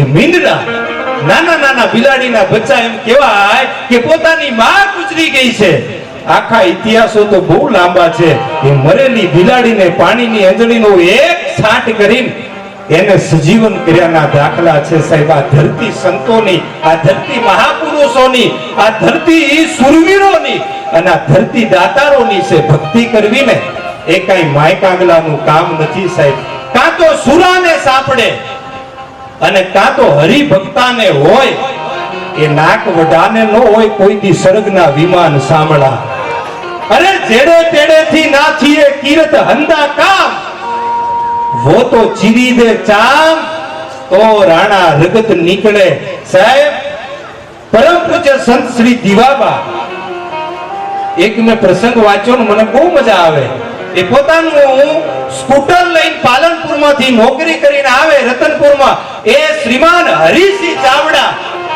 એ મીંડડા નાના નાના બિલાડીના બચ્ચા એમ કહેવાય કે પોતાની માં ગુજરી ગઈ છે. આખા ઇતિહાસો તો બહુ લાંબા છે. એ મરેલી બિલાડીને પાણીની અંજળીનો એક છાંટ કરીને એને સજીવન કર્યાના દાખલા છે સાહેબ. આ ધરતી સંતોની, આ ધરતી મહાપુરુષોની, આ ધરતી સુરવીરોની અને આ ધરતી દાતારોની છે. ભક્તિ કરવી ને એ કઈ માયકાંગલાનું કામ નથી સાહેબ. કાં તો સુરાને સાંભળે અને કાં તો હરિભક્તાને હોય. એ નાક વઢાને ન હોય કોઈ દી સર્ગના વિમાન સાંભળા. અરે જેડે તેડે થી ના થીએ કીર્ત હંદા કામ, वो तो चीरी दे चाम तो राणा रगत निकले. साहेब परम पूज्य संत श्री દીવાબા એક મેં પ્રસંગ વાંચ્યો ને મને બહુ મજા આવે. એ પોતાનું સ્કૂટર લઈને પાલનપુરમાંથી નોકરી કરીને આવે રતનપુરમાં. એ શ્રીમાન હરિસિંહ ચાવડા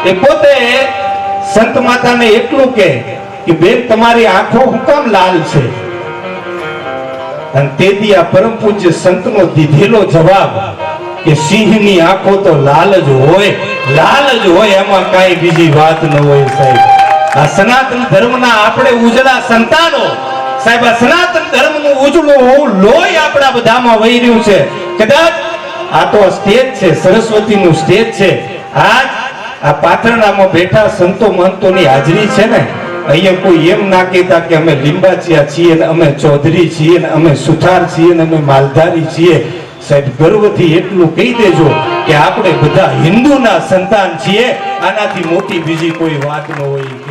એ પોતે સંત માતાને એટલું કે બેન તમારી આંખો હું કામ લાલ છે? અને તેથી આ પરમ પૂજ્ય સંતનો દીધેલો જવાબ કે સિંહની આંખો તો લાલ જ હોય, લાલ જ હોય, એમાં કાંઈ બીજી વાત ન હોય સાહેબ. આ સનાતન ધર્મના આપણે ઉજળા સંતાનો સાહેબ. આ સનાતન ધર્મનું ઉજળું લોહી આપણા બધામાં વહી રહ્યું છે. કદાચ આ તો સ્ટેજ છે, સરસ્વતીનું સ્ટેજ છે. આજ આ પાથરણામાં બેઠા સંતો મહંતોની હાજરી છે ને, અહીંયા કોઈ એમ ના કહેતા કે અમે લીંબાચિયા છીએ ને અમે ચૌધરી છીએ ને અમે સુથાર છીએ ને અમે માલધારી છીએ. સાહેબ ગર્વથી એટલું કહી દેજો કે આપણે બધા હિન્દુના સંતાન છીએ. આનાથી મોટી બીજી કોઈ વાત ન હોય.